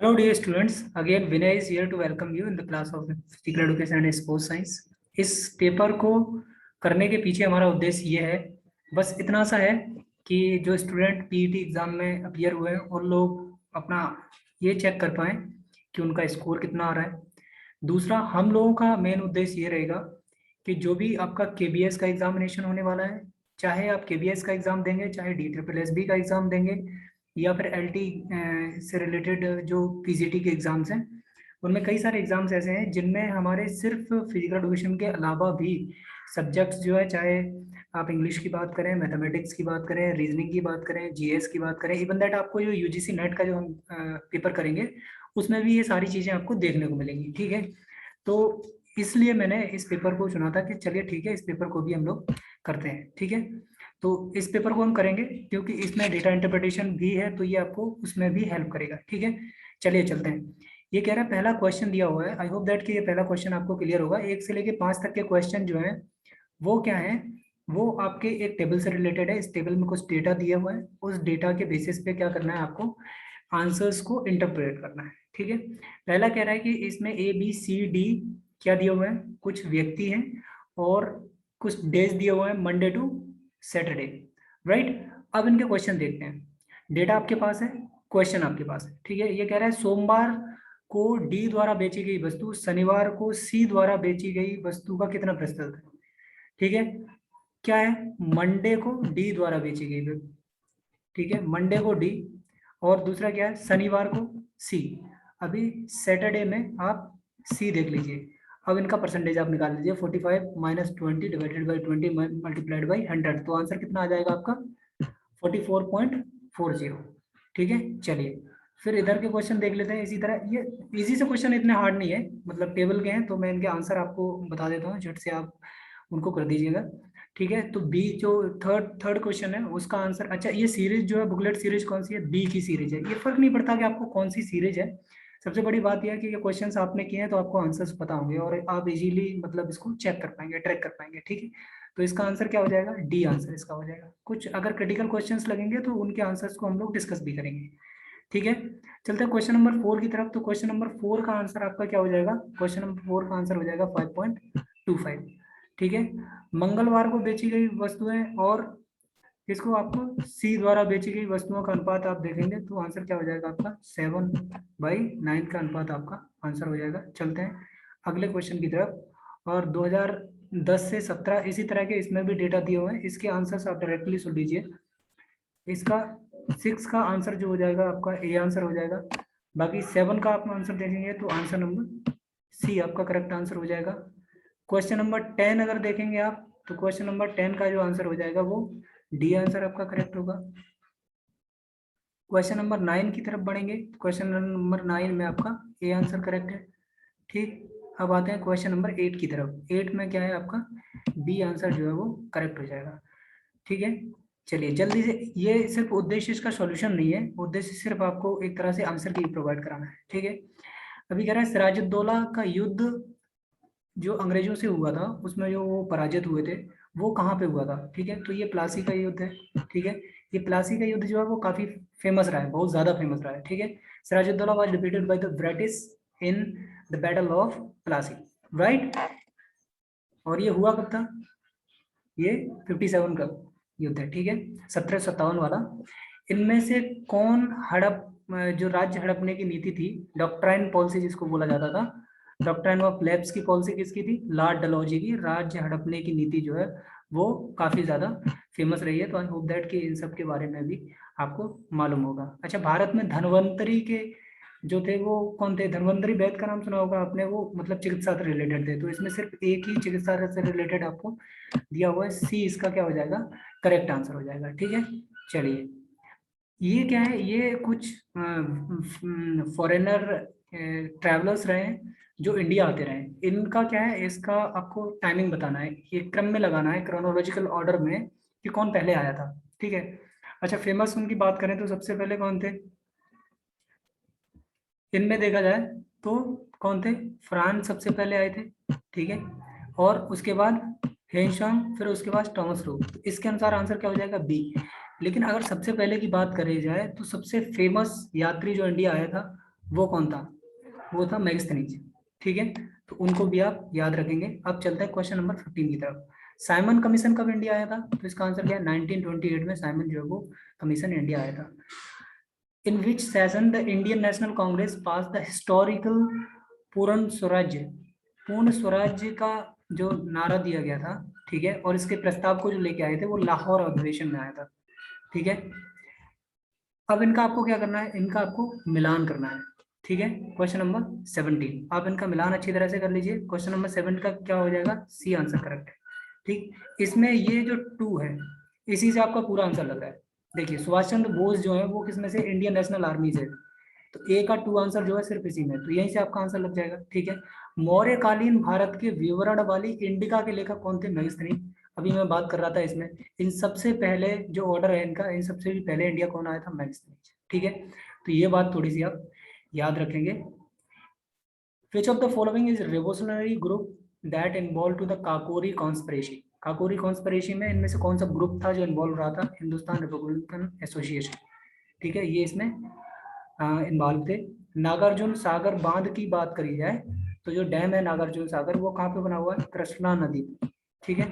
Hello, dear students. Again, Vinay is here to welcome you in the class of Physical Education and Sports Science. इस paper को करने के पीछे हमारा उद्देश्य ये है, बस इतना सा है कि जो स्टूडेंट पीईटी एग्जाम में अपीयर हुए हैं उन लोग अपना ये चेक कर पाएं कि उनका स्कोर कितना आ रहा है। दूसरा, हम लोगों का मेन उद्देश्य ये रहेगा कि जो भी आपका केबीएस का एग्जामिनेशन होने वाला है, चाहे आप केबीएस का एग्जाम देंगे, चाहे DSSB का एग्जाम देंगे, या फिर एलटी से रिलेटेड जो पीजीटी के एग्जाम्स हैं, उनमें कई सारे एग्जाम्स ऐसे हैं जिनमें हमारे सिर्फ फिजिकल एजुकेशन के अलावा भी सब्जेक्ट्स जो है, चाहे आप इंग्लिश की बात करें, मैथमेटिक्स की बात करें, रीजनिंग की बात करें, जीएस की बात करें, इवन दैट आपको जो यूजीसी नेट का जो हम पेपर करेंगे उसमें भी ये सारी चीज़ें आपको देखने को मिलेंगी। ठीक है, तो इसलिए मैंने इस पेपर को चुना था कि चलिए ठीक है, इस पेपर को भी हम लोग करते हैं। ठीक है, तो इस पेपर को हम करेंगे क्योंकि इसमें डेटा इंटरप्रिटेशन भी है, तो ये आपको उसमें भी हेल्प करेगा। ठीक है, चलिए चलते हैं। ये कह रहा है पहला क्वेश्चन दिया हुआ है, आई होप दैट कि ये पहला क्वेश्चन आपको क्लियर होगा। 1 से लेके 5 तक के क्वेश्चन जो है वो क्या है, वो आपके एक टेबल से रिलेटेड है। इस टेबल में कुछ डेटा दिया हुआ है, उस डेटा के बेसिस पे क्या करना है, आपको आंसर्स को इंटरप्रेट करना है। ठीक है, पहला कह रहा है कि इसमें ABCD क्या दिया हुआ है, कुछ व्यक्ति हैं और कुछ डेज दिए हुए हैं, मंडे टू सैटरडे, राइट। अब इनके क्वेश्चन देखते हैं। डेटा आपके पास है, क्वेश्चन आपके पास है। ठीक है, ये कह रहा है सोमवार को D द्वारा बेची गई वस्तु शनिवार को C द्वारा बेची गई वस्तु का कितना प्रतिशत है। ठीक है, क्या है, मंडे को D द्वारा बेची गई, ठीक है, मंडे को D, और दूसरा क्या है, शनिवार को C। अभी सैटरडे में आप C देख लीजिए। अब इनका परसेंटेज आप निकाल लीजिए, 45 minus 20 divided by 20 multiplied by 100, तो आंसर कितना आ जाएगा आपका 44.40। ठीक है, चलिए फिर इधर के क्वेश्चन देख लेते हैं। इसी तरह ये इजी से क्वेश्चन इतने हार्ड नहीं है, मतलब टेबल के हैं, तो मैं इनके आंसर आपको बता देता हूँ, झट से आप उनको कर दीजिएगा। ठीक है, तो बी जो थर्ड क्वेश्चन है उसका आंसर, अच्छा ये सीरीज जो है, बुकलेट सीरीज कौन सी है, बी की सीरीज है। ये फर्क नहीं पड़ता कि आपको कौन सी सीरीज है, सबसे बड़ी बात यह है कि ये क्वेश्चंस आपने किए हैं तो आपको आंसर्स पता होंगे और आप इजीली मतलब इसको चेक कर पाएंगे, ट्रैक कर पाएंगे। ठीक है, तो इसका आंसर क्या हो जाएगा, डी आंसर इसका हो जाएगा। कुछ अगर क्रिटिकल क्वेश्चंस लगेंगे तो उनके आंसर्स को हम लोग डिस्कस भी करेंगे। ठीक है, चलते हैं क्वेश्चन नंबर 4 की तरफ। तो क्वेश्चन नंबर 4 का आंसर आपका क्या हो जाएगा, क्वेश्चन नंबर 4 का आंसर हो जाएगा 5.25। ठीक है, मंगलवार को बेची गई वस्तुएं और इसको आपको सी द्वारा बेची गई वस्तुओं का अनुपात आप देखेंगे तो आंसर क्या हो जाएगा आपका 7/9 का अनुपात आपका आंसर हो जाएगा। चलते हैं अगले क्वेश्चन की तरफ। और 2010 से 17 इसी तरह के इसमें भी डेटा दिए हुए हैं, इसके आंसर्स आप डायरेक्टली सुन लीजिए। इसका 6 का आंसर जो हो जाएगा आपका ए आंसर हो जाएगा। बाकी 7 का आप आंसर देखेंगे तो आंसर नंबर सी आपका करेक्ट आंसर हो जाएगा। क्वेश्चन नंबर 10 अगर देखेंगे आप तो क्वेश्चन नंबर 10 का जो आंसर हो जाएगा वो डी आंसर आपका करेक्ट होगा। क्वेश्चन नंबर 9 की तरफ बढ़ेंगे, क्वेश्चन नंबर 9 में आपका ए आंसर करेक्ट है। ठीक, अब आते हैं क्वेश्चन नंबर 8 की तरफ। 8 में क्या है आपका बी आंसर जो है वो करेक्ट हो जाएगा। ठीक है, चलिए जल्दी से, ये सिर्फ उद्देश्य इसका सॉल्यूशन नहीं है, उद्देश्य सिर्फ आपको एक तरह से आंसर की प्रोवाइड कराना है। ठीक है, अभी कह रहा है सिराजुद्दौला का युद्ध जो अंग्रेजों से हुआ था उसमें जो वो पराजित हुए थे वो कहाँ पे हुआ था। ठीक है, तो ये प्लासी का युद्ध है। ठीक है, ये प्लासी का युद्ध जो है वो काफी फेमस रहा है, बहुत ज्यादा फेमस रहा है। ठीक है, Sirajuddaula was defeated by the British in the battle of Plassey, right. और ये हुआ कब था, ये 57 का युद्ध है। ठीक है, 1757 वाला। इनमें से कौन हड़प, जो राज्य हड़पने की नीति थी, डॉक्ट्राइन पॉलिसी जिसको बोला जाता था, डॉक्ट्राइन ऑफ लैप्स की पॉलिसी किसकी थी, लॉर्ड डलहौजी की। राज्य हड़पने की नीति जो है वो काफी ज्यादा फेमस रही है, तो आई होप दैट कि इन सब के बारे में भी आपको मालूम होगा। अच्छा, भारत में धन्वंतरी के जो थे वो कौन थे, धन्वंतरी वैद्य का नाम सुना होगा आपने, वो मतलब चिकित्सा से रिलेटेड थे। तो इसमें सिर्फ एक ही चिकित्सा से रिलेटेड आपको दिया हुआ है, सी इसका क्या हो जाएगा, करेक्ट आंसर हो जाएगा। ठीक है, चलिए ये क्या है, ये कुछ फॉरेनर ट्रैवलर्स रहे हैं जो इंडिया आते रहे, इनका क्या है, इसका आपको टाइमिंग बताना है, ये क्रम में लगाना है, क्रोनोलॉजिकल ऑर्डर में कि कौन पहले आया था। ठीक है, अच्छा फेमस उनकी बात करें तो सबसे पहले कौन थे, इनमें देखा जाए तो कौन थे, फ्रांस सबसे पहले आए थे। ठीक है, और उसके बाद हेनशांग, फिर उसके बाद थॉमस रो। इसके अनुसार आंसर क्या हो जाएगा, बी। लेकिन अगर सबसे पहले की बात करी जाए तो सबसे फेमस यात्री जो इंडिया आया था वो कौन था? वो था मैगस्थनीज। ठीक है, तो उनको भी आप याद रखेंगे। अब चलते हैं क्वेश्चन नंबर 15 की तरफ। साइमन कमीशन कब इंडिया आया था? तो इसका आंसर क्या है? 1928 में साइमन जो है वो कमीशन इंडिया आया था। In which session the Indian National Congress pass the historical Purna Swarajya, पूर्ण स्वराज्य का जो नारा दिया गया था, ठीक है, और इसके प्रस्ताव को जो लेके आए थे वो लाहौर अधिवेशन में आया था। ठीक है, अब इनका आपको क्या करना है? इनका आपको मिलान करना है। ठीक है, क्वेश्चन नंबर 17 आप इनका मिलान अच्छी तरह से कर लीजिए। क्वेश्चन नंबर 7 का क्या हो जाएगा? सी आंसर करेक्ट है। ठीक, इसमें ये जो 2 है, इसी से आपका पूरा आंसर लग रहा है। देखिए, सुभाष चंद्र बोस जो है वो किसमें से? इंडियन नेशनल आर्मी से। तो ए का 2 आंसर जो है सिर्फ इसी में, तो यहीं से आपका आंसर लग जाएगा। ठीक है, मौर्यकालीन भारत के विवरण वाली इंडिका के लेखक कौन थे? मैगस्थनी। अभी मैं बात कर रहा था इसमें, इन सबसे पहले जो ऑर्डर है इनका, इन सबसे भी पहले इंडिया कौन आया था? मैगस्थनी। ठीक है, तो ये बात थोड़ी सी आप याद रखेंगे। Which of the following is revolutionary group that involve to the Kakori conspiracy? Kakori conspiracy में इनमें से कौन सा ग्रुप था जो इन्वॉल्व रहा था? Hindustan Republican association. ठीक है, ये इसमें इन्वॉल्व थे। नागार्जुन सागर बांध की बात करी जाए तो जो डैम है नागार्जुन सागर वो कहाँ पे बना हुआ है? कृष्णा नदी पे। ठीक है,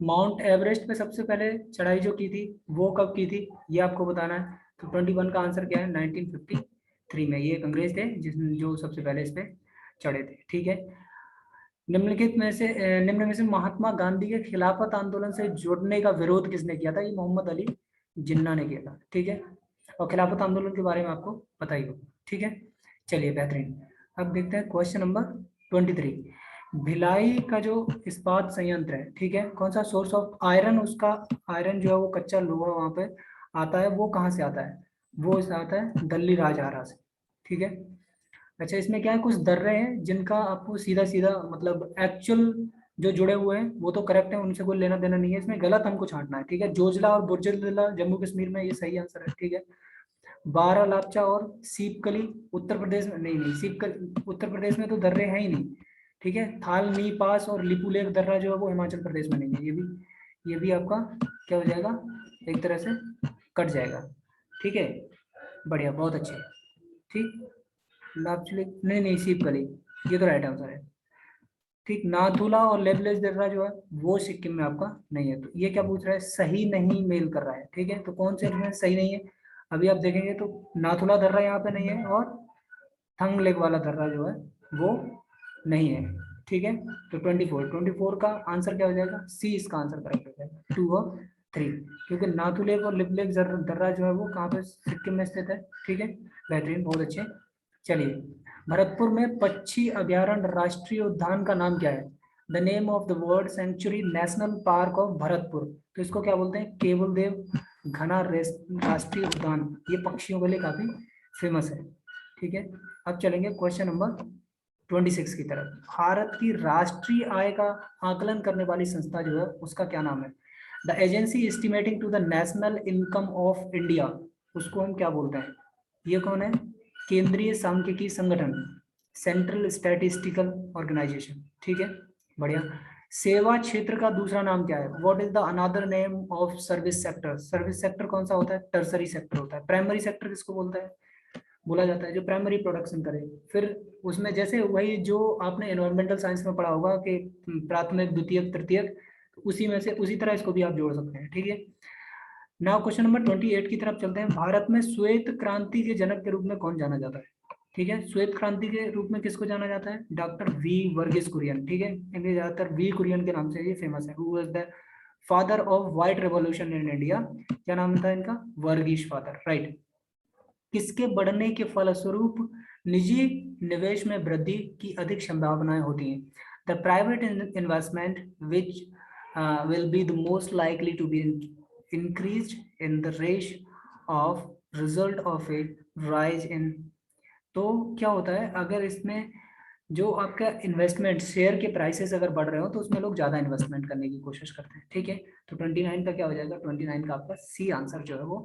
माउंट एवरेस्ट पे सबसे पहले चढ़ाई जो की थी वो कब की थी? ये आपको बताना है। तो 21 का आंसर क्या है? 1953 में। ये एक अंग्रेज थे जिसने जो सबसे पहले इस पे चढ़े थे। ठीक है, निम्नलिखित में से निम्न में से महात्मा गांधी के खिलाफत आंदोलन से जुड़ने का विरोध किसने किया था? ये मोहम्मद अली जिन्ना ने किया था। ठीक है, और खिलाफत आंदोलन के बारे में आपको पता ही होगा। ठीक है, चलिए बेहतरीन। अब देखते हैं क्वेश्चन नंबर 23। भिलाई का जो इस्पात संयंत्र है, ठीक है, कौन सा सोर्स ऑफ आयरन, उसका आयरन जो है वो कच्चा लोहा वहां पे आता है, वो कहाँ से आता है? वो इससे आता है दिल्ली राजहारा से। ठीक है, अच्छा, इसमें क्या है, कुछ दर्रे हैं जिनका आपको सीधा सीधा मतलब एक्चुअल जो जुड़े हुए हैं वो तो करेक्ट है, उनसे कोई लेना देना नहीं है, इसमें गलत हमको छांटना है। ठीक है, जोजिला और बुर्जिला जम्मू कश्मीर में, ये सही आंसर है। ठीक है, बारालाचा और सीपकली उत्तर प्रदेश में, नहीं नहीं, सीपकली उत्तर प्रदेश में तो दर्रे हैं ही नहीं। ठीक है, थाल नी पास और लिपुलेख दर्रा जो है वो हिमाचल प्रदेश में नहीं है। ये भी आपका क्या हो जाएगा? एक तरह से कट जाएगा। ठीक है, बढ़िया, बहुत अच्छे। ठीक, लापचुली नहीं नहीं, सीपकली, ये तो राइट आंसर है। ठीक, नाथुला और लेबलेस दर्रा जो है वो सिक्किम में आपका नहीं है। तो ये क्या पूछ रहा है? सही नहीं मेल कर रहा है। ठीक है, तो कौन से इसमें सही नहीं है? अभी आप देखेंगे तो नाथुला दर्रा यहाँ पे नहीं है, और थंग लेक वाला दर्रा जो है वो नहीं है। ठीक है, तो 24 का आंसर क्या हो जाएगा? सी इसका आंसर करेक्ट हो जाएगा, 2 और 3, क्योंकि नाथुलेक और लिपलेक दर्रा जो है वो कहाँ पे? सिक्किम में स्थित है। ठीक है, बेहतरीन, बहुत अच्छे। चलिए, भरतपुर में पक्षी अभयारण्य राष्ट्रीय उद्यान का नाम क्या है? The name of the world century national park of Bharatpur. तो इसको क्या बोलते हैं? केवल देव घना राष्ट्रीय उद्यान। ये पक्षियों के लिए काफी फेमस है। ठीक है, अब चलेंगे क्वेश्चन नंबर 26 की तरफ। भारत की राष्ट्रीय आय का आकलन करने वाली संस्था जो है उसका क्या नाम है? The agency estimating to the national income of India, उसको हम क्या बोलते हैं? ये कौन है? केंद्रीय सांख्यिकी संगठन, सेंट्रल स्टैटिस्टिकल ऑर्गेनाइजेशन। ठीक है, बढ़िया। सेवा क्षेत्र का दूसरा नाम क्या है? What is the another name of service sector? Service sector कौन सा होता है? टर्सरी सेक्टर होता है। प्राइमरी सेक्टर किसको बोलता है? बोला जाता है जो प्राइमरी प्रोडक्शन करे। फिर उसमें जैसे वही जो आपने एनवायरमेंटल साइंस में पढ़ा होगा कि प्राथमिक द्वितीयक तृतीयक, उसी में से उसी तरह इसको भी आप जोड़ सकते हैं। ठीक है, नाउ क्वेश्चन नंबर 28 की तरफ चलते हैं। भारत में श्वेत क्रांति के जनक के रूप में कौन जाना जाता है? ठीक है, श्वेत क्रांति के रूप में किसको जाना जाता है? Doctor V Verghese Kurien. ठीक है, इनके ज्यादातर वी कुरियन के नाम से ये फेमस है। Who was the father of white revolution in India? क्या नाम था इनका? Verghese father, right. किसके बढ़ने के फलस्वरूप निजी निवेश में वृद्धि की अधिक संभावनाएं होती हैं? The private investment which will be the most likely to be increased in the rate of result of a rise in। तो क्या होता है, अगर इसमें जो आपका इन्वेस्टमेंट शेयर के प्राइसेस अगर बढ़ रहे हो तो उसमें लोग ज्यादा इन्वेस्टमेंट करने की कोशिश करते हैं। ठीक है, तो 29 का क्या हो जाएगा? 29 का आपका सी आंसर जो है वो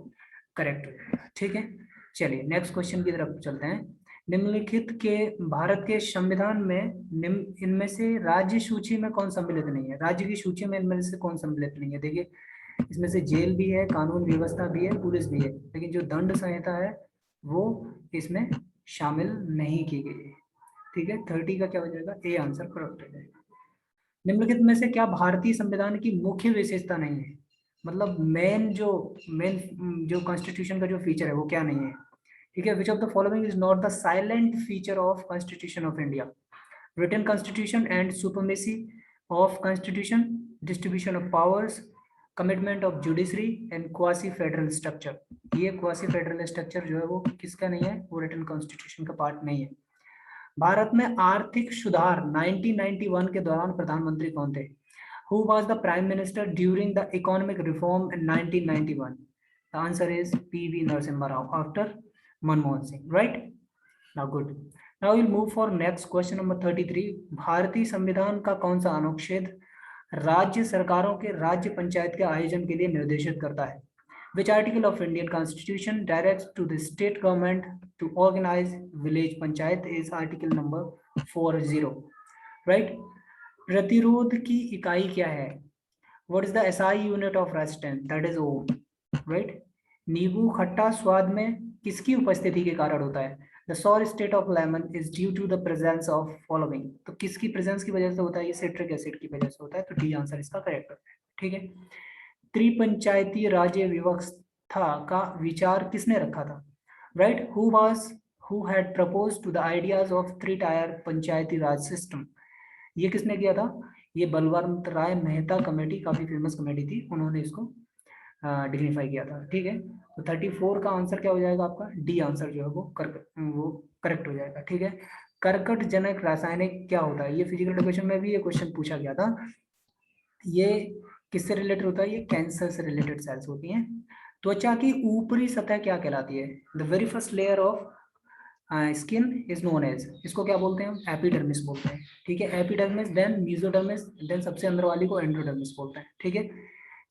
करेक्ट हो जाएगा। ठीक है, चलिए नेक्स्ट क्वेश्चन की तरफ चलते हैं। निम्नलिखित के भारत के संविधान में इनमें से राज्य सूची में कौन सम्मिलित नहीं है? राज्य की सूची में इनमें से कौन सम्मिलित नहीं है? देखिए, इसमें से जेल भी है, कानून व्यवस्था भी है, पुलिस भी है, लेकिन जो दंड संहिता है वो इसमें शामिल नहीं की गई है। ठीक है, 30 का क्या हो जाएगा, ए आंसर करेक्ट हो जाएगा। निम्नलिखित में से क्या भारतीय संविधान की मुख्य विशेषता नहीं है, मतलब मेन जो कॉन्स्टिट्यूशन का जो फीचर है वो क्या नहीं है। ठीक है, which of the following is not the silent feature of constitution of India, written constitution and supremacy of constitution, distribution of powers, commitment of judiciary and quasi federal structure। ये quasi federal structure जो है वो किसका नहीं है, वो written constitution का part नहीं है। भारत में आर्थिक सुधार 1991 के दौरान प्रधानमंत्री कौन थे? Who was the prime minister during the economic reform in 1991? The answer is P.V. Narasimha Rao after Manmohan Singh, right? Now good. Now we'll move for next question number 33। भारतीय संविधान का कौन सा अनुच्छेद राज्य सरकारों के राज्य पंचायत के आयोजन के लिए निर्देशित करता है? Which article of Indian Constitution directs to the state government to organize village panchayat is article number 40, right? प्रतिरोध की इकाई क्या है? What is the SI unit of resistance? That is ohm, right? नींबू खट्टा स्वाद में किसकी उपस्थिति के कारण होता है? The sour state of lemon is due to the presence of following। तो किसकी प्रेजेंस की वजह से होता है? ये सिट्रिक एसिड की वजह से होता है, तो डी आंसर इसका करेक्ट है। ठीक है, त्रिपंचायती राज्य व्यवस्था का विचार किसने रखा था? Right, who had propose to the ideas of 3 tier panchayati raj system? ये किसने किया था? ये बलवंत राय मेहता कमेटी, काफी फेमस कमेटी थी, उन्होंने इसको डिग्निफाई किया था। ठीक है, तो 34 का आंसर क्या हो जाएगा आपका? डी आंसर जो है वो करेक्ट हो जाएगा। ठीक है, कर्कट जनक रासायनिक क्या होता है? ये फिजिकल एजुकेशन में भी ये क्वेश्चन पूछा गया था। ये किससे रिलेटेड होता है? ये कैंसर से रिलेटेड सेल्स होती हैं। त्वचा की ऊपरी सतह क्या कहलाती है? The very first layer of skin is known as, इसको क्या बोलते हैं हम? एपिडर्मिस बोलते हैं। ठीक है, एपिडर्मिस, देन मेसोडर्मिस, देन सबसे अंदर वाली को एंडोडर्मिस बोलते हैं। ठीक है,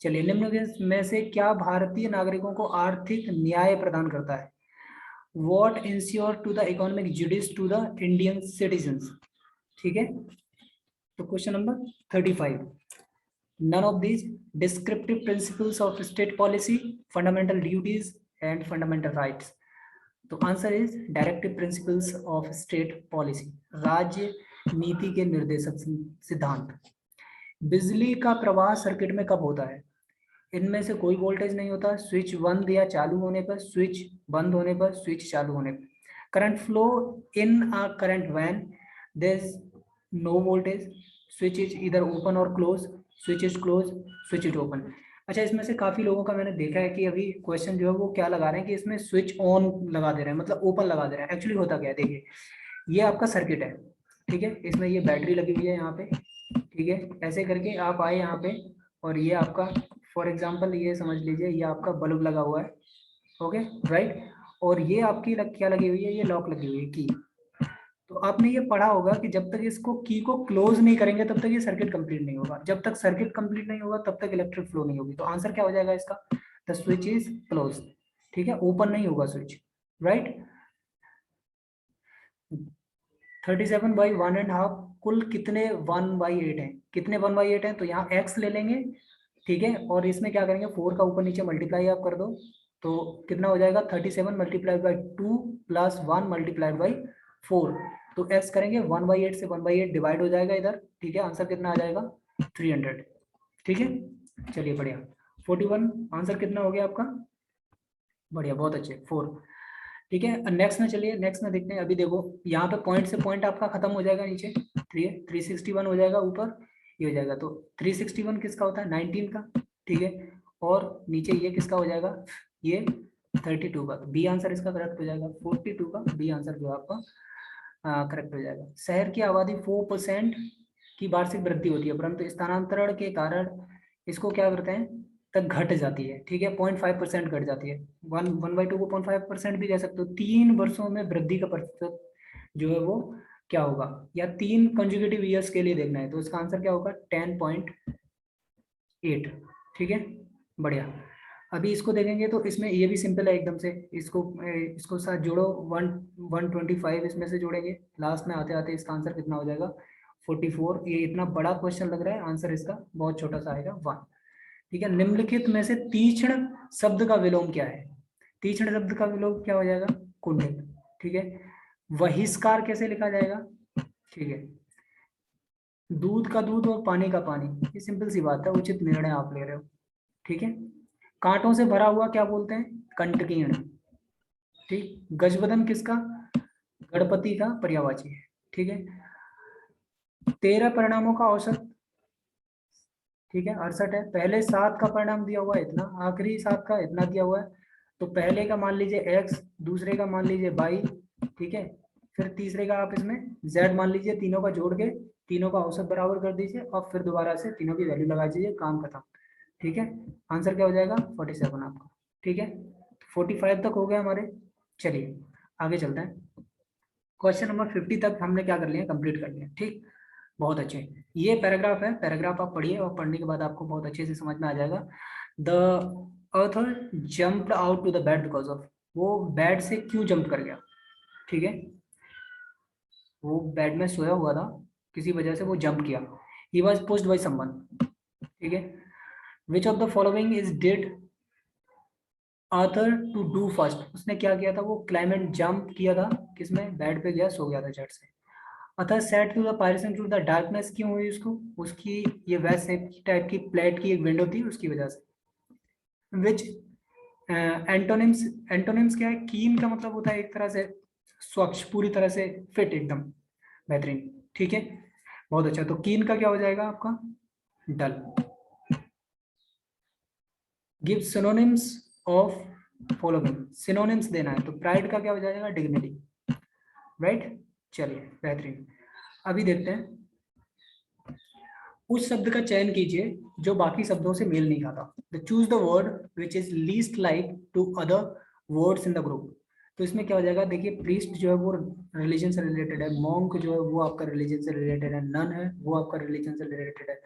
चलिए, निम्न में से क्या भारतीय नागरिकों को आर्थिक न्याय प्रदान करता है? What ensure to the economic justice to the Indian citizens? ठीक है, तो question number 35, none of these descriptive principles of state policy, fundamental duties and fundamental rights। तो answer is directive principles of state policy, राज्य नीति के निर्देशक सिद्धांत। बिजली का प्रवाह सर्किट में कब होता है? इनमें से कोई वोल्टेज नहीं होता, स्विच बंद या चालू होने पर, स्विच बंद होने पर, स्विच चालू होने पर। Current flow in a current when there is no voltage, switch is इधर ओपन और close, switch is close, switch is open. अच्छा, इसमें से काफी लोगों का मैंने देखा है कि अभी क्वेश्चन जो है वो क्या लगा रहे हैं कि इसमें स्विच ऑन लगा दे रहे हैं, मतलब ओपन लगा दे रहे हैं। एक्चुअली होता क्या है, देखिए, ये आपका सर्किट है। ठीक है, इसमें ये बैटरी लगी हुई है यहाँ पे। ठीक है, ऐसे करके आप आए यहाँ पे, और ये आपका फॉर एग्जांपल ये समझ लीजिए ये आपका बल्ब लगा हुआ है। ओके, राइट, और ये आपकी क्या लगी हुई है? ये लॉक लगी हुई है, की। तो आपने ये पढ़ा होगा कि जब तक इसको की को क्लोज नहीं करेंगे तब तक ये सर्किट कंप्लीट नहीं होगा, जब तक सर्किट कंप्लीट नहीं होगा तब तक इलेक्ट्रिक फ्लो नहीं होगी। तो आंसर क्या हो जाएगा इसका? The switch is close. ठीक है, ओपन नहीं होगा स्विच, राइट। 37/1.5 कुल कितने 1/8 हैं? कितने 1/8 हैं? तो यहाँ x ले लेंगे। ठीक है, और इसमें क्या करेंगे, 4 का ऊपर नीचे मल्टीप्लाई आप कर दो, तो कितना हो जाएगा? 37 multiplied by 2 plus 1 multiplied by 4। तो x करेंगे 1/8 से 1/8 डिवाइड हो जाएगा इधर। ठीक है, आंसर कितना आ जाएगा? 300। ठीक है, चलिए बढ़िया। 41 आंसर कितना हो गया आपका? बढ़िया, बहुत अच्छे, 4। ठीक है, नेक्स्ट में चलिए, नेक्स्ट में देखते हैं। अभी देखो यहाँ पे पॉइंट से पॉइंट आपका खत्म हो जाएगा नीचे, 361 हो जाएगा, ऊपर ये हो जाएगा। तो 361 किसका होता है? 19 का। ठीक है, और नीचे ये किसका हो जाएगा? ये 32 का। बी आंसर इसका करेक्ट हो जाएगा, 42 का बी आंसर जो आपका करेक्ट हो जाएगा। शहर की आबादी 4% की वार्षिक वृद्धि होती है, परंतु स्थानांतरण के कारण इसको क्या करते हैं, तक घट जाती है। ठीक है, 0.5% घट जाती है। 1/2 को 0.5% भी कह सकते हो। 3 वर्षों में वृद्धि का प्रतिशत जो है वो क्या होगा, या 3 कंसेक्यूटिव ईयर्स के लिए देखना है, तो इसका आंसर क्या होगा? 10.8। ठीक है, बढ़िया। अभी इसको देखेंगे तो इसमें ये भी सिंपल है एकदम से, इसको साथ जोड़ो, 125 इसमें से जोड़ेंगे, लास्ट में आते आते इसका आंसर कितना हो जाएगा? 44। ये इतना बड़ा क्वेश्चन लग रहा है, आंसर इसका बहुत छोटा सा आएगा, 1। ठीक है, निम्नलिखित में से तीक्ष्ण शब्द का विलोम क्या है? तीक्ष्ण शब्द का विलोम क्या हो जाएगा? कुंडित, ठीक है। बहिष्कार कैसे लिखा जाएगा, ठीक है। दूध का दूध और पानी का पानी, ये सिंपल सी बात है, उचित निर्णय आप ले रहे हो, ठीक है। कांटों से भरा हुआ क्या बोलते हैं, कंटकीर्ण, ठीक। गजबदन किसका, गणपति का पर्यायवाची है, ठीक है। 13 परिणामों का औसत, ठीक है, 68 है। पहले 7 का परिणाम दिया हुआ है इतना, आखिरी 7 का इतना दिया हुआ है, तो पहले का मान लीजिए x, दूसरे का मान लीजिए y, ठीक है। फिर तीसरे का आप इसमें z मान लीजिए, तीनों का जोड़ के तीनों का औसत बराबर कर दीजिए और फिर दोबारा से तीनों की वैल्यू लगा दीजिए, काम खत्म, ठीक है। आंसर क्या हो जाएगा 47 आपका, ठीक है। 45 तक हो गया हमारे, चलिए आगे चलते हैं। क्वेश्चन नंबर 50 तक हमने क्या कर लिया, कंप्लीट कर लिया, ठीक। बहुत अच्छे, ये पैराग्राफ है, पैराग्राफ आप पढ़िए और पढ़ने के बाद आपको बहुत अच्छे से समझ में आ जाएगा। The author jumped out to the bed because of, वो बेड से क्यों जंप कर गया, ठीक है। वो बेड में सोया हुआ था, किसी वजह से वो जंप किया। He was pushed by someone, ठीक है। Which of the following is did author to do first, उसने क्या किया था, वो क्लाइमेट जंप किया था, किसमें, बेड पे गया, सो गया था झट से। अतः सेट टू द पायरेशन टू द डार्कनेस क्यों हुई उसको, उसकी ये वैसे टाइप की प्लेट की एक विंडो थी, उसकी वजह से। विच एंटोनिम्स, एंटोनिम्स क्या है, कीन का मतलब होता है एक तरह से स्वच्छ, पूरी तरह से फिट, एकदम बेहतरीन, ठीक है। बहुत अच्छा, तो कीन का क्या हो जाएगा आपका, dull. Give synonyms of following, synonyms देना है, तो प्राइड का क्या हो जाएगा, डिग्निटी, राइट। चलिए बेहतरीन, अभी देखते हैं। उस शब्द का चयन कीजिए जो बाकी शब्दों से मेल नहीं खाता। Choose the word which is least like to other words in the group. तो इसमें क्या हो जाएगा, देखिए प्रीस्ट जो है वो रिलीजन से रिलेटेड है, मॉन्क जो है वो आपका रिलीजन से रिलेटेड है, नन है वो आपका रिलीजन से रिलेटेड है,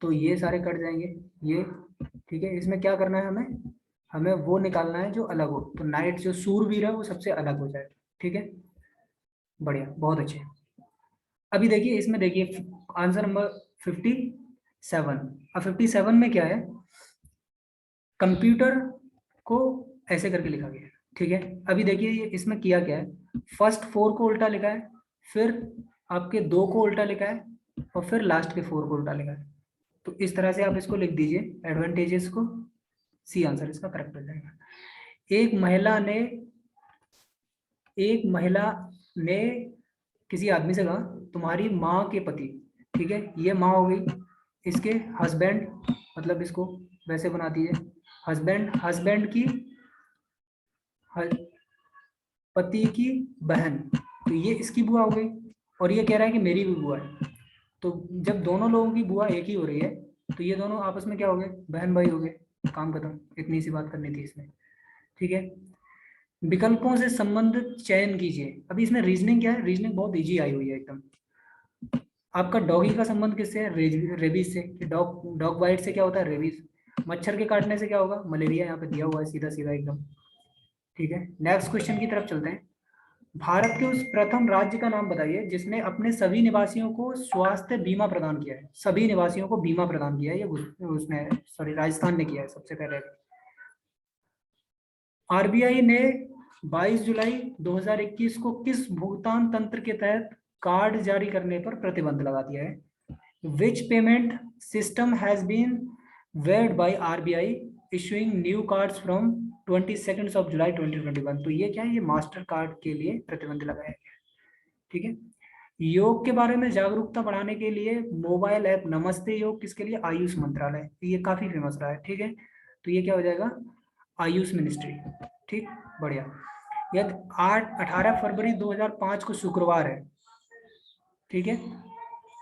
तो ये सारे कट जाएंगे, ये, ठीक है। इसमें क्या करना है हमें, हमें वो निकालना है जो अलग हो, तो नाइट जो सूरवीर है वो सबसे अलग हो जाएगा, ठीक है। बढ़िया, बहुत अच्छे। अभी देखिए इसमें, देखिए आंसर नंबर 57। अब 57 में क्या है, कंप्यूटर को ऐसे करके लिखा गया है, ठीक है। अभी देखिए ये इसमें किया क्या है, फर्स्ट 4 को उल्टा लिखा है, फिर आपके 2 को उल्टा लिखा है और फिर लास्ट के 4 को उल्टा लिखा है। तो इस तरह से आप इसको लिख दीजिए एडवांटेजेस को, सी आंसर इसका करेक्ट हो जाएगा। एक महिला ने किसी आदमी से कहा, तुम्हारी माँ के पति, ठीक है, ये माँ हो गई, इसके हस्बैंड, मतलब इसको वैसे बना दीजिए, हस्बैंड, हस्बैंड की पति की बहन, तो ये इसकी बुआ हो गई, और ये कह रहा है कि मेरी भी बुआ है। तो जब दोनों लोगों की बुआ एक ही हो रही है, तो ये दोनों आपस में क्या हो गए, बहन भाई हो गए, काम खत्म, इतनी सी बात करनी थी इसमें, ठीक है। विकल्पों से संबंधित चयन कीजिए। अभी इसमें रीजनिंग क्या है, रीजनिंग बहुत इजी आई हुई है एकदम। आपका डॉगी का संबंध किससे है, रेबीज से, कि डॉग डॉग बाइट से क्या होता है, रेबीज। मच्छर के काटने से क्या होगा, मलेरिया, यहाँ पे दिया हुआ है सीधा सीधा एकदम, ठीक है। नेक्स्ट क्वेश्चन की तरफ चलते हैं। भारत के उस प्रथम राज्य का नाम बताइए जिसने अपने सभी निवासियों को स्वास्थ्य बीमा प्रदान किया है, सभी निवासियों को बीमा प्रदान किया है, ये उसने, सॉरी, राजस्थान ने किया है सबसे पहले। आरबीआई ने 22 जुलाई 2021 को किस भुगतान तंत्र के तहत कार्ड जारी करने पर प्रतिबंध लगा दिया है। Which payment system has been barred by RBI issuing new cards from 22 of July 2021। तो ये क्या है, ये मास्टर कार्ड के लिए प्रतिबंध लगाया गया, ठीक है। योग के बारे में जागरूकता बढ़ाने के लिए मोबाइल ऐप नमस्ते योग किसके लिए, आयुष मंत्रालय, ये काफी फेमस रहा है, ठीक है। तो ये क्या हो जाएगा, आयुष मिनिस्ट्री, ठीक, बढ़िया। यदि 18 फरवरी 2005 को शुक्रवार है, ठीक है,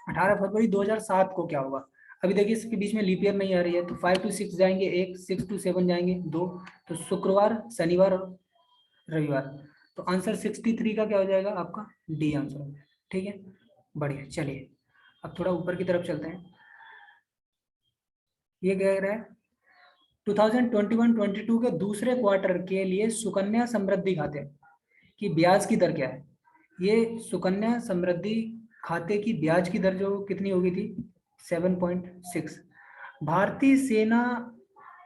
18 फरवरी 2007 को क्या होगा। अभी देखिए इसके बीच में लीप ईयर नहीं आ रही है, तो 5 to 6 जाएंगे 1, 6 to 7 जाएंगे 2, तो शुक्रवार, शनिवार और रविवार। तो आंसर 63 का क्या हो जाएगा आपका, डी आंसर हो जाएगा, ठीक है। बढ़िया, चलिए अब थोड़ा ऊपर की तरफ चलते हैं। ये कह रहा है 2021-22 के दूसरे क्वार्टर के लिए सुकन्या समृद्धि खाते की ब्याज की दर क्या है। ये सुकन्या समृद्धि खाते की ब्याज की दर जो कितनी हो गई थी, 7.6। भारतीय सेना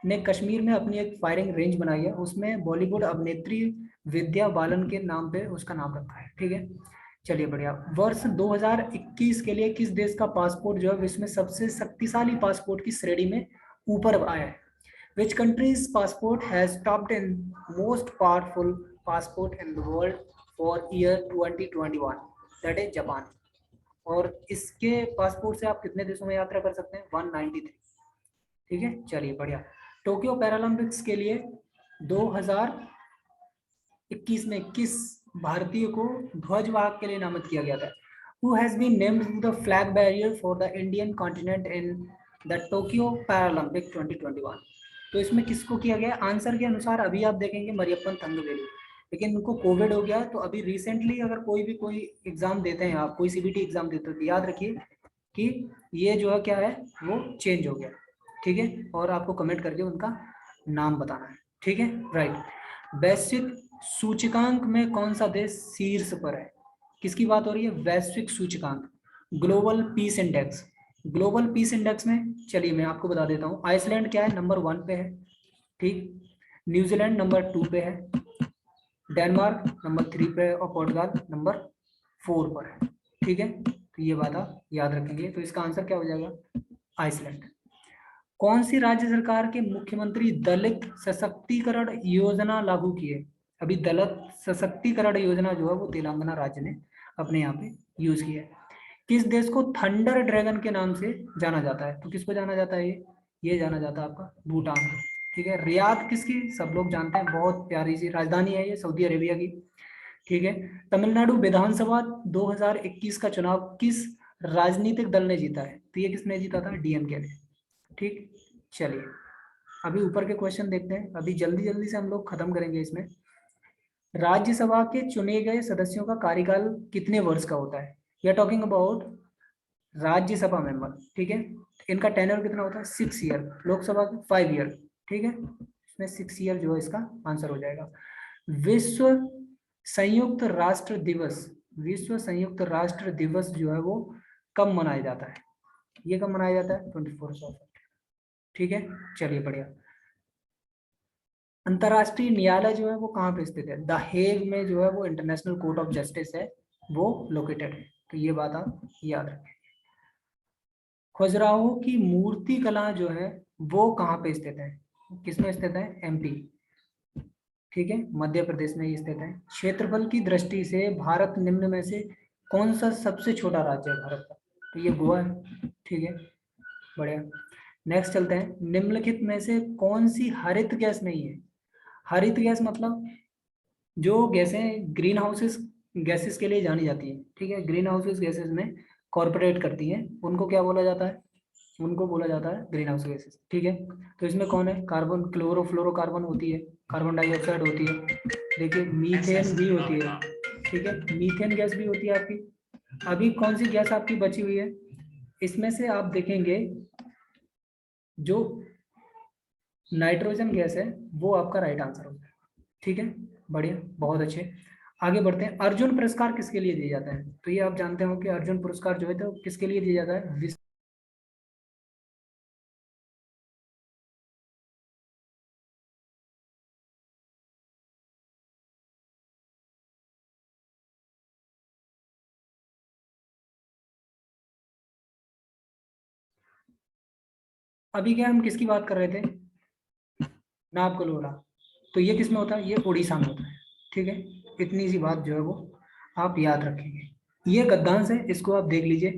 ने कश्मीर में अपनी एक फायरिंग रेंज बनाई है, उसमें बॉलीवुड अभिनेत्री विद्या बालन के नाम पे उसका नाम रखा है। ठीक है, चलिए बढ़िया। वर्ष 2021 के लिए किस देश का पासपोर्ट जो है विश्व में सबसे शक्तिशाली पासपोर्ट की श्रेणी में ऊपर आया है? Which country's passport has topped in most powerful passport in the world for year 2021? That is Japan. और इसके पासपोर्ट से आप कितने देशों में यात्रा कर सकते हैं? 193। ठीक है, चलिए बढ़िया। टोक्यो पैरालंपिक्स के लिए 2021 में किस भारतीय को ध्वजवाहक के लिए नामित किया गया था? Who has been named the flag bearer for the Indian continent in the Tokyo Paralympic 2021? तो इसमें किसको किया गया? आंसर के अनुसार अभी आप देखेंगे मरियप्पन थंगवेलु, लेकिन उनको कोविड हो गया, तो अभी रिसेंटली अगर कोई एग्जाम देते हैं, आप कोई सीबीटी एग्जाम देते हो, तो याद रखिए कि ये जो है क्या है, वो चेंज हो गया। ठीक है, और आपको कमेंट करके उनका नाम बताना है। ठीक है, राइट। वैश्विक सूचकांक में कौन सा देश शीर्ष पर है? किसकी बात हो रही है? वैश्विक सूचकांक, global peace index. Global peace index में चलिए मैं आपको बता देता हूँ, आइसलैंड क्या है? नंबर 1 पे है। ठीक, न्यूजीलैंड नंबर 2 पे है, डेनमार्क नंबर 3 पे है, और पोर्टुगाल नंबर 4 पर है। ठीक है, तो ये बात आप याद रखेंगे। तो इसका आंसर क्या हो जाएगा? आइसलैंड। कौन सी राज्य सरकार के मुख्यमंत्री दलित सशक्तिकरण योजना लागू किए? अभी दलित सशक्तिकरण योजना जो है वो तेलंगाना राज्य ने अपने यहाँ पे यूज किया है। किस देश को थंडर ड्रैगन के नाम से जाना जाता है? तो किसको जाना जाता है? ये जाना जाता है आपका भूटान। ठीक है, रियाद किसकी सब लोग जानते हैं, बहुत प्यारी सी राजधानी है ये, सऊदी अरेबिया की। ठीक है, तमिलनाडु विधानसभा 2021 का चुनाव किस राजनीतिक दल ने जीता है? तो ये किसने जीता था? डीएमके ने। ठीक, चलिए अभी ऊपर के क्वेश्चन देखते हैं, अभी जल्दी जल्दी से हम लोग खत्म करेंगे इसमें। राज्यसभा के चुने गए सदस्यों का कार्यकाल कितने वर्ष का होता है? We are talking about Rajya Sabha member. ठीक है, इनका टेन्योर कितना होता है? 6 ईयर। लोकसभा का 5 ईयर। ठीक है, इसमें 6 ईयर जो है इसका आंसर हो जाएगा। विश्व संयुक्त राष्ट्र दिवस, विश्व संयुक्त राष्ट्र दिवस जो है वो कब मनाया जाता है? ये कब मनाया जाता है? 24 ठीक है, चलिए बढ़िया। अंतरराष्ट्रीय न्यायालय जो है वो कहाँ पे स्थित है? द हेग में जो है वो इंटरनेशनल कोर्ट ऑफ जस्टिस है, वो लोकेटेड है। तो ये बात आप याद रखें। खजुराहो की मूर्ति कला जो है वो कहाँ पे स्थित है? किसमें स्थित है? एमपी। ठीक है, मध्य प्रदेश में ये स्थित है। क्षेत्रफल की दृष्टि से भारत निम्न में से कौन सा सबसे छोटा राज्य है भारत का? तो ये गोवा है। ठीक है, बढ़िया। नेक्स्ट चलते हैं, निम्नलिखित में से कौन सी हरित गैस नहीं है? हरित गैस मतलब जो गैसें ग्रीन हाउसेस गैसेस के लिए जानी जाती है। ठीक है, ग्रीन हाउसेस गैसेस में कॉर्पोरेट करती हैं, उनको क्या बोला जाता है? उनको बोला जाता है ग्रीन हाउस गैसेस। ठीक है, तो इसमें कौन है? कार्बन, क्लोरोफ्लोरोकार्बन होती है, कार्बन डाइऑक्साइड होती है, देखिए मीथेन भी होती है। ठीक है, मीथेन गैस भी होती है आपकी। अभी कौन सी गैस आपकी बची हुई है? इसमें से आप देखेंगे जो नाइट्रोजन गैस है वो आपका राइट आंसर होता है। ठीक है, बढ़िया, बहुत अच्छे। आगे बढ़ते हैं, अर्जुन पुरस्कार किसके लिए दिया जाता है? तो ये आप जानते हो कि अर्जुन पुरस्कार जो है तो किसके लिए दिया जाता है? अभी क्या हम किसकी बात कर रहे थे? नाभ कलोरा। तो ये किस में होता है? ये उड़ीसा में होता है। ठीक है, इतनी सी बात जो है वो आप याद रखेंगे। ये गद्यांश है, इसको आप देख लीजिए।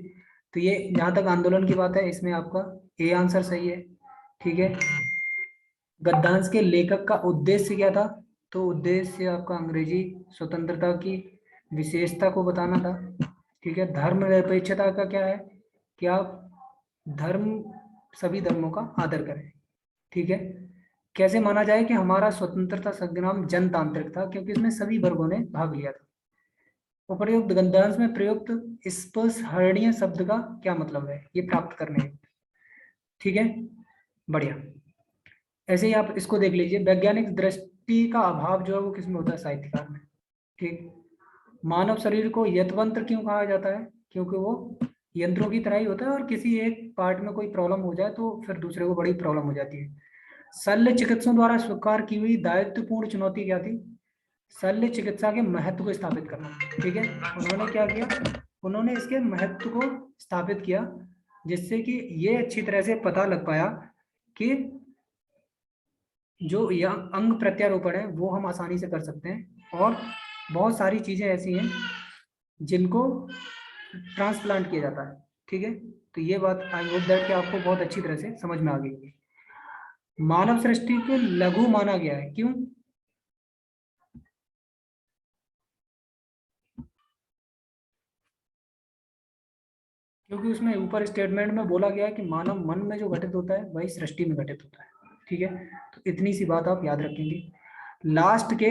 तो ये जहाँ तक आंदोलन की बात है इसमें आपका ए आंसर सही है। ठीक है, गद्यांश के लेखक का उद्देश्य क्या था? तो उद्देश्य आपका अंग्रेजी स्वतंत्रता की विशेषता को बताना था। ठीक है, धर्मनिरपेक्षता का क्या है कि आप धर्म, सभी धर्मों का आदर करें। ठीक है, कैसे माना जाए कि हमारा स्वतंत्रता संग्राम जनतांत्रिक था? क्योंकि इसमें सभी वर्गों ने भाग लिया था। उपर्युक्त गद्यांश में प्रयुक्त स्पर्शहरणीय शब्द का क्या मतलब है? ये प्राप्त करने। ठीक है, बढ़िया। ऐसे ही आप इसको देख लीजिए, वैज्ञानिक दृष्टि का अभाव जो है वो किसमें होता है? साहित्यकार में। ठीक, मानव शरीर को यंत्रवंत्र क्यों कहा जाता है? क्योंकि वो यंत्रों की तरह ही होता है, और किसी एक पार्ट में कोई प्रॉब्लम हो जाए तो फिर दूसरे को बड़ी प्रॉब्लम हो जाती है। शल्य चिकित्सकों द्वारा स्वीकार की हुई दायित्वपूर्ण चुनौती क्या थी? शल्य चिकित्सा के महत्व को स्थापित करना। ठीक है, उन्होंने क्या किया, उन्होंने इसके महत्व को स्थापित किया, जिससे कि ये अच्छी तरह से पता लग पाया कि जो यह अंग प्रत्यारोपण है वो हम आसानी से कर सकते हैं, और बहुत सारी चीजें ऐसी हैं जिनको ट्रांसप्लांट किया जाता है। ठीक है, तो ये बात आई होप दैट कि आपको बहुत अच्छी तरह से समझ में आ गई होगी। मानव सृष्टि को लघु माना गया है, क्यों? क्योंकि उसमें ऊपर स्टेटमेंट में बोला गया है कि मानव मन में जो घटित होता है वही सृष्टि में घटित होता है। ठीक है, तो इतनी सी बात आप याद रखेंगे। लास्ट के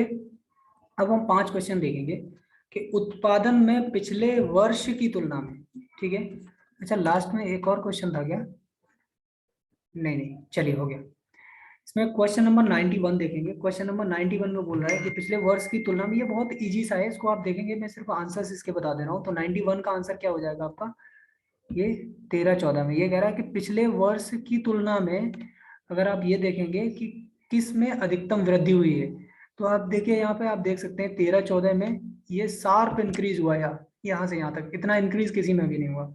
अब हम 5 क्वेश्चन देखेंगे कि उत्पादन में पिछले वर्ष की तुलना में। ठीक है, अच्छा लास्ट में एक और क्वेश्चन था क्या? नहीं नहीं, चलिए हो गया। इसमें क्वेश्चन नंबर 91 देखेंगे। क्वेश्चन नंबर 91 में बोल रहा है कि पिछले वर्ष की तुलना में, ये बहुत इजी सा है, इसको आप देखेंगे, मैं सिर्फ आंसर्स इसके बता दे रहा हूँ। तो 91 का आंसर क्या हो जाएगा आपका? ये 13-14 में ये कह रहा है कि पिछले वर्ष की तुलना में अगर आप ये देखेंगे कि किस में अधिकतम वृद्धि हुई है, तो आप देखिए यहाँ पे, आप देख सकते हैं 13-14 में ये शार्प इंक्रीज हुआ, या यहाँ से यहाँ तक इतना इंक्रीज किसी में भी नहीं हुआ।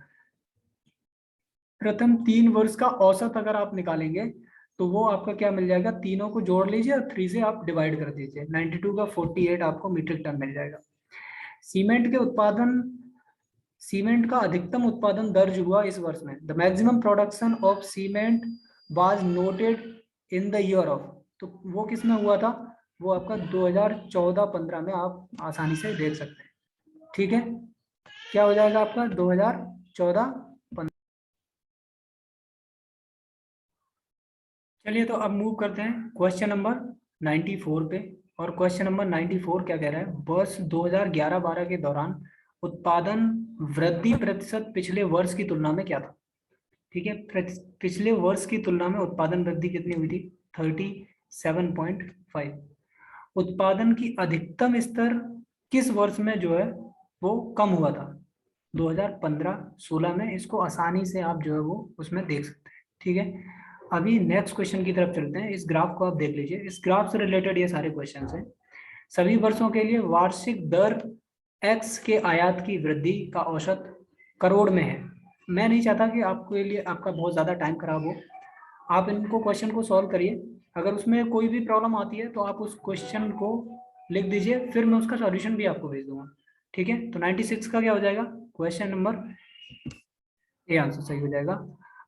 प्रथम 3 वर्ष का औसत अगर आप निकालेंगे तो वो आपका क्या मिल जाएगा, तीनों को जोड़ लीजिए और 3 से आप डिवाइड कर दीजिए, 92 का 48 आपको मीट्रिक टन मिल जाएगा। सीमेंट के उत्पादन, सीमेंट का अधिकतम उत्पादन दर्ज हुआ इस वर्ष में। The maximum production of cement was noted in the year of, तो वो किस में हुआ था? वो आपका 2014-15 में, आप आसानी से देख सकते हैं। ठीक है, क्या हो जाएगा आपका 2014-15। चलिए तो अब मूव करते हैं क्वेश्चन नंबर 94 पे। और क्वेश्चन नंबर 94 क्या कह रहा है? वर्ष 2011-12 के दौरान उत्पादन वृद्धि प्रतिशत पिछले वर्ष की तुलना में क्या था? ठीक है, पिछले वर्ष की तुलना में उत्पादन वृद्धि कितनी हुई थी? 37.5। उत्पादन की अधिकतम स्तर किस वर्ष में जो है वो कम हुआ था? 2015-16 में। इसको आसानी से आप जो है वो उसमें देख सकते हैं। ठीक है, अभी नेक्स्ट क्वेश्चन की तरफ चलते हैं। इस ग्राफ को आप देख लीजिए, इस ग्राफ से रिलेटेड ये सारे क्वेश्चन हैं। सभी वर्षों के लिए वार्षिक दर x के आयात की वृद्धि का औसत करोड़ में है। मैं नहीं चाहता कि आपके लिए आपका बहुत ज़्यादा टाइम खराब हो, आप इनको क्वेश्चन को सॉल्व करिए। अगर उसमें कोई भी प्रॉब्लम आती है तो आप उस क्वेश्चन को लिख दीजिए, फिर मैं उसका सॉल्यूशन भी आपको भेज दूंगा। ठीक है, तो 96 का क्या हो जाएगा? क्वेश्चन नंबर ए आंसर सही हो जाएगा।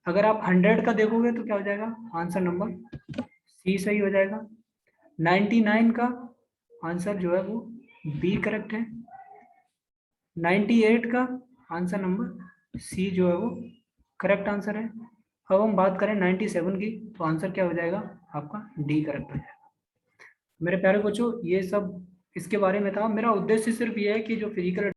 अगर आप 100 का देखोगे तो क्या हो जाएगा? आंसर नंबर सी सही हो जाएगा। 99 का आंसर जो है वो बी करेक्ट है। 98 का आंसर नंबर सी जो है वो करेक्ट आंसर है। अब हम बात करें 97 की, तो आंसर क्या हो जाएगा आपका? डी करेक्ट हो जाएगा। मेरे प्यारे बच्चों, ये सब इसके बारे में था। मेरा उद्देश्य सिर्फ ये है कि जो फिजिकल